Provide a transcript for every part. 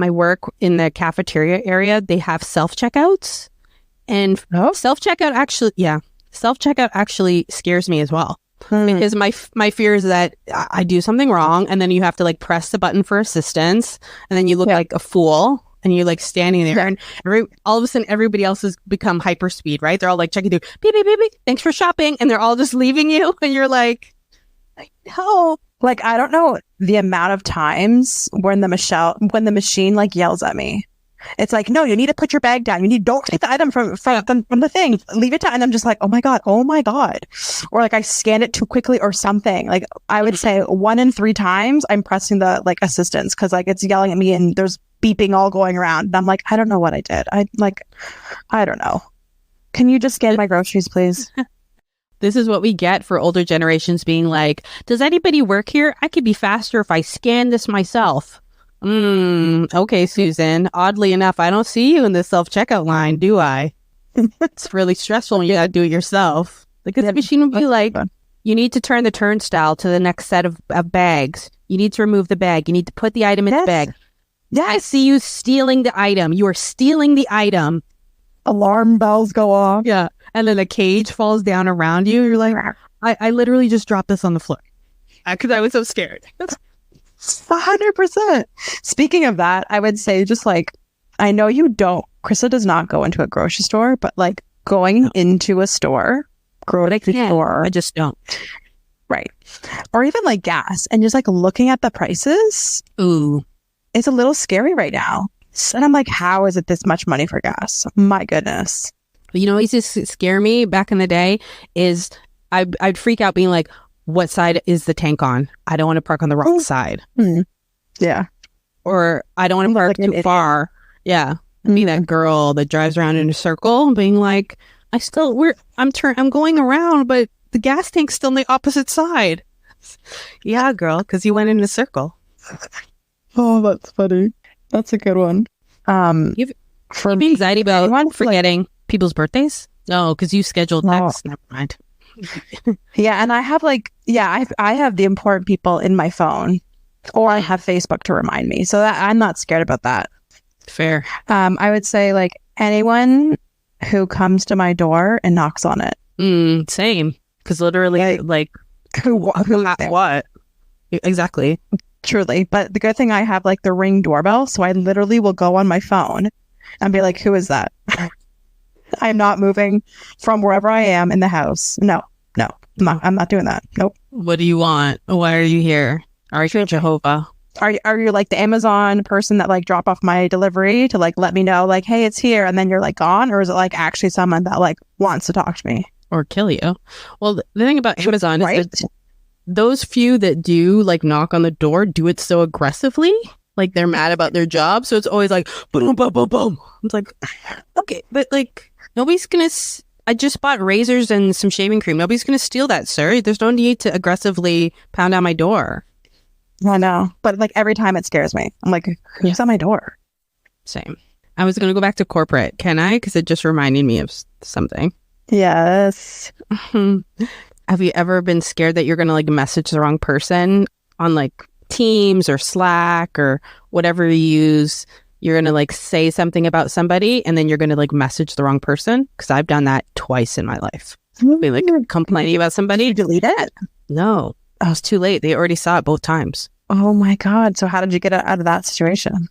my work in the cafeteria area, they have self-checkouts. And self-checkout actually scares me as well. Because my fear is that I do something wrong, and then you have to like press the button for assistance, and then you look like a fool, and you're like standing there, and all of a sudden everybody else has become hyperspeed, right? They're all like checking through, beep, beep, beep, beep, thanks for shopping, and they're all just leaving you, and you're like, no. Like, I don't know the amount of times when the machine like yells at me. It's like, no, you need to put your bag down. Don't take the item from the thing. Leave it down. And I'm just like, oh my God. Or like I scanned it too quickly or something. Like I would say 1 in 3 times I'm pressing the like assistance because like it's yelling at me and there's beeping all going around. And I'm like, I don't know what I did. I don't know. Can you just scan my groceries, please? This is what we get for older generations being like, does anybody work here? I could be faster if I scan this myself. Okay, Susan. Oddly enough, I don't see you in the self-checkout line, do I? It's really stressful when you gotta do it yourself. Like this machine would be like, you need to turn the turnstile to the next set of bags. You need to remove the bag. You need to put the item in the bag. Yeah, I see you stealing the item. You are stealing the item. Alarm bells go off. Yeah. And then a cage falls down around you. You're like, I literally just dropped this on the floor. Because I was so scared. 100%. Speaking of that, I would say just like, I know you don't, Krista does not go into a grocery store, but like going into a store, I just don't. Right. Or even like gas and just like looking at the prices. Ooh. It's a little scary right now. And I'm like, how is it this much money for gas? My goodness. You know what used to scare me back in the day is I'd freak out being like, what side is the tank on? I don't want to park on the wrong side. Yeah. Or I don't want to park too far. Yeah. Be that girl that drives around in a circle being like, I'm going around, but the gas tank's still on the opposite side. Yeah, girl, because you went in a circle. Oh, that's funny. That's a good one. You have anxiety about forgetting people's birthdays? No, because you scheduled texts. Never mind. Yeah, and I have I have the important people in my phone, or I have Facebook to remind me, so that I'm not scared about that. Fair. I would say like anyone who comes to my door and knocks on it. Same. Because literally, like what? Exactly. Truly. But the good thing I have like the Ring doorbell, so I literally will go on my phone and be like, who is that? I'm not moving from wherever I am in the house. No, I'm not doing that. Nope. What do you want? Why are you here? Are you Jehovah? Are you like the Amazon person that like drop off my delivery to like let me know like, hey, it's here, and then you're like gone? Or is it like actually someone that like wants to talk to me? Or kill you? Well, the thing about Amazon is that those few that do like knock on the door do it so aggressively. Like they're mad about their job. So it's always like, boom, boom, boom, boom. It's like, okay, but like nobody's going to... I just bought razors and some shaving cream. Nobody's going to steal that, sir. There's no need to aggressively pound on my door. I know. But like every time it scares me. I'm like, who's at my door? Same. I was going to go back to corporate. Can I? Because it just reminded me of something. Yes. Have you ever been scared that you're going to like message the wrong person on like Teams or Slack or whatever you use? You're going to like say something about somebody and then you're going to like message the wrong person? Because I've done that twice in my life. Be like complaining about somebody. Delete it? No, I was too late. They already saw it both times. Oh my God. So how did you get out of that situation?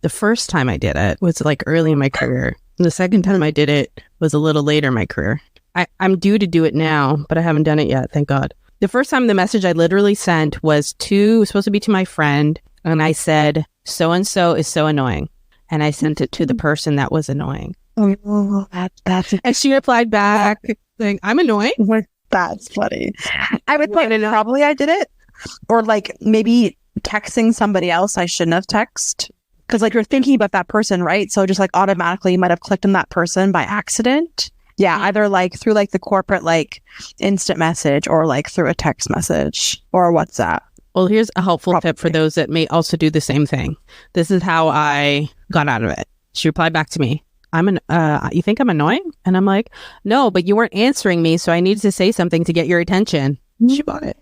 The first time I did it was like early in my career. And the second time I did it was a little later in my career. I'm due to do it now, but I haven't done it yet. Thank God. The first time the message I literally sent was supposed to be to my friend. And I said, so-and-so is so annoying. And I sent it to the person that was annoying. Oh, that's... And she replied back saying, I'm annoying. That's funny. I would think probably I did it. Or like maybe texting somebody else I shouldn't have texted. Because like you're thinking about that person, right? So just like automatically you might have clicked on that person by accident. Yeah, either like through like the corporate like instant message or like through a text message or WhatsApp. Well, here's a helpful tip for those that may also do the same thing. This is how I got out of it. She replied back to me, you think I'm annoying? And I'm like, no, but you weren't answering me, so I needed to say something to get your attention. She bought it.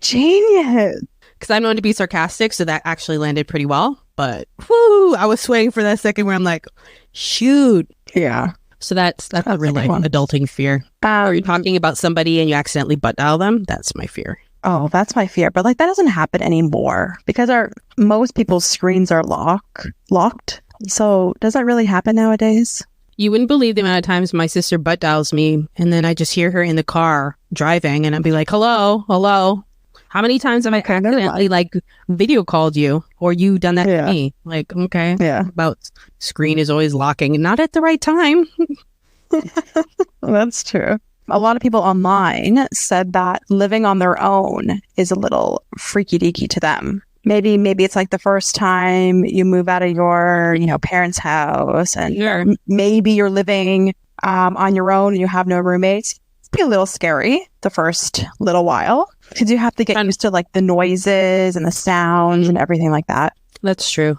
Genius. Because I'm known to be sarcastic, so that actually landed pretty well. but whoo, I was swaying for that second where I'm like, shoot. Yeah. So that's a real life adulting fear. Or you're talking about somebody and you accidentally butt dial them. That's my fear. Oh, that's my fear. But like that doesn't happen anymore because most people's screens are locked. So does that really happen nowadays? You wouldn't believe the amount of times my sister butt dials me and then I just hear her in the car driving and I'd be like, hello. How many times have I accidentally like video called you or you done that to me? Like, okay. Yeah. About screen is always locking, not at the right time. That's true. A lot of people online said that living on their own is a little freaky deaky to them. Maybe it's like the first time you move out of your, parents' house and maybe you're living on your own and you have no roommates. It'd be a little scary the first little while because you have to get used to like the noises and the sounds and everything like that. That's true.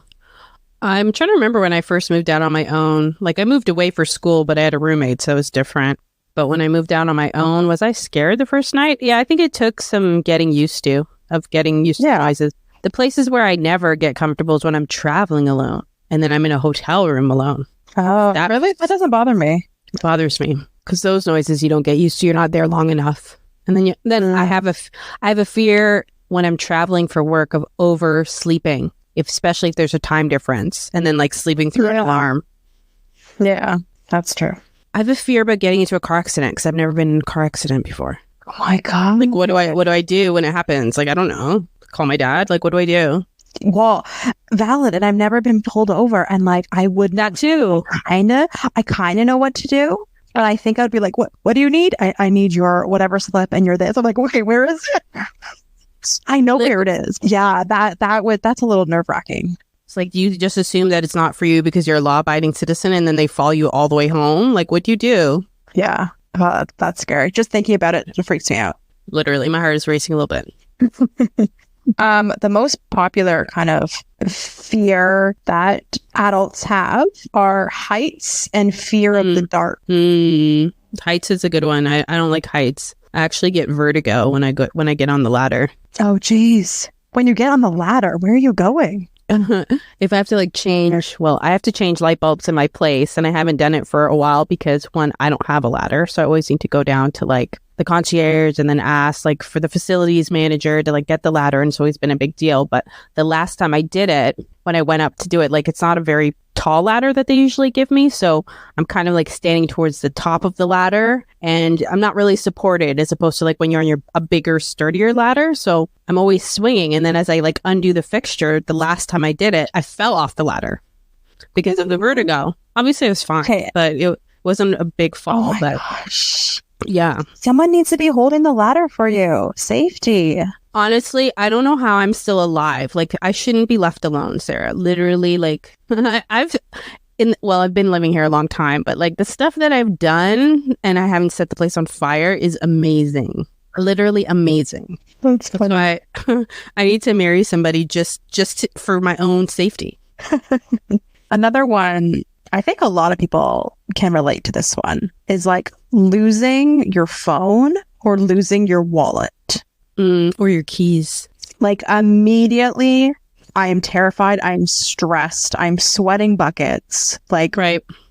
I'm trying to remember when I first moved out on my own. Like I moved away for school, but I had a roommate, so it was different. But when I moved out on my own, was I scared the first night? Yeah, I think it took some getting used to noises. The places where I never get comfortable is when I'm traveling alone and then I'm in a hotel room alone. Oh, really? That doesn't bother me. It bothers me because those noises you don't get used to. You're not there long enough. And then I have a fear when I'm traveling for work of oversleeping, especially if there's a time difference and then like sleeping through an alarm. Yeah, that's true. I have a fear about getting into a car accident because I've never been in a car accident before. Oh my God. Like, what do I do when it happens? Like, I don't know. Call my dad? Like, what do I do? Well, valid. And I've never been pulled over. And like, I would not too. I kind of know what to do. And I think I'd be like, what do you need? I need your whatever slip and you're this. I'm like, okay, where is it? I know where it is. Yeah, that's a little nerve wracking. It's like, do you just assume that it's not for you because you're a law abiding citizen and then they follow you all the way home? Like, what do you do? Yeah, that's scary. Just thinking about it freaks me out. Literally, my heart is racing a little bit. The most popular kind of fear that adults have are heights and fear of the dark. Heights is a good one. I don't like heights. I actually get vertigo when I get on the ladder. Oh, geez. When you get on the ladder, where are you going? If I have to I have to change light bulbs in my place, and I haven't done it for a while because one, I don't have a ladder, so I always need to go down to like the concierge and then ask like for the facilities manager to like get the ladder, and it's always been a big deal. But the last time I did it, when I went up to do it, like it's not a very tall ladder that they usually give me, so I'm kind of like standing towards the top of the ladder and I'm not really supported as opposed to like when you're on a bigger, sturdier ladder. So I'm always swinging, and then as I like undo the fixture, the last time I did it, I fell off the ladder because of the vertigo. Obviously it was fine, but it wasn't a big fall. Oh my gosh. Yeah. Someone needs to be holding the ladder for you. Safety. Honestly, I don't know how I'm still alive. Like, I shouldn't be left alone, Sarah. Literally, like, I've been living here a long time, but like the stuff that I've done and I haven't set the place on fire is amazing. Literally amazing. That's funny. So I need to marry somebody just for my own safety. Another one, I think a lot of people can relate to this one, is like losing your phone or losing your wallet. Or your keys. Like immediately, I am terrified. I'm stressed. I'm sweating buckets. Like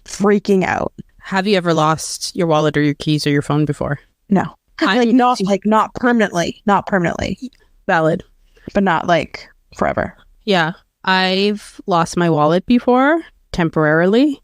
freaking out. Have you ever lost your wallet or your keys or your phone before? No. Not permanently. Not permanently. Valid. But not like forever. Yeah. I've lost my wallet before, temporarily.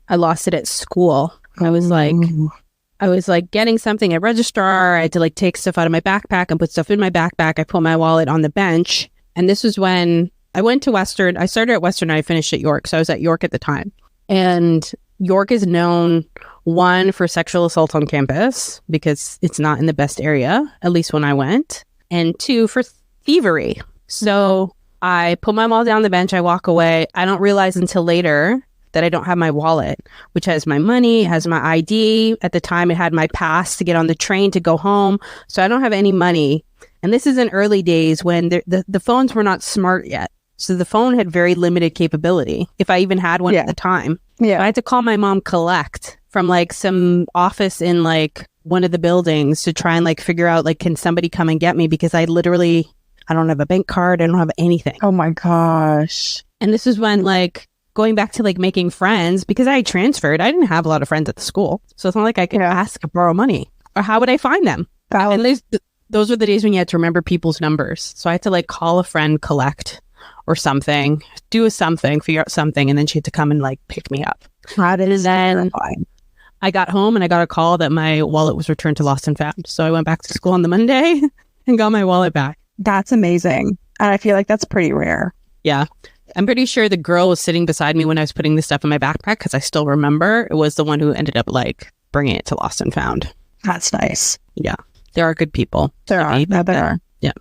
I lost it at school. I was like getting something at registrar. I had to like take stuff out of my backpack and put stuff in my backpack. I put my wallet on the bench. And this was when I went to Western. I started at Western and I finished at York. So I was at York at the time. And York is known, one, for sexual assault on campus because it's not in the best area, at least when I went. And two, for thievery. So I put my wallet down the bench. I walk away. I don't realize until later that I don't have my wallet, which has my money, has my ID. At the time, it had my pass to get on the train to go home. So I don't have any money. And this is in early days when the phones were not smart yet. So the phone had very limited capability, if I even had one at the time. Yeah, I had to call my mom collect from like some office in like one of the buildings to try and like figure out like, can somebody come and get me? Because I don't have a bank card. I don't have anything. Oh my gosh. And this is when like going back to like making friends, because I transferred, I didn't have a lot of friends at the school. So it's not like I could ask or borrow money. Or how would I find them? And those were the days when you had to remember people's numbers. So I had to like call a friend, collect or something, do something, figure out something, and then she had to come and like pick me up. How did then I got home and I got a call that my wallet was returned to lost and found. So I went back to school on the Monday and got my wallet back. That's amazing. And I feel like that's pretty rare. Yeah. I'm pretty sure the girl was sitting beside me when I was putting the stuff in my backpack, because I still remember it was the one who ended up like bringing it to lost and found. That's nice. Yeah. There are good people. There are. Yeah.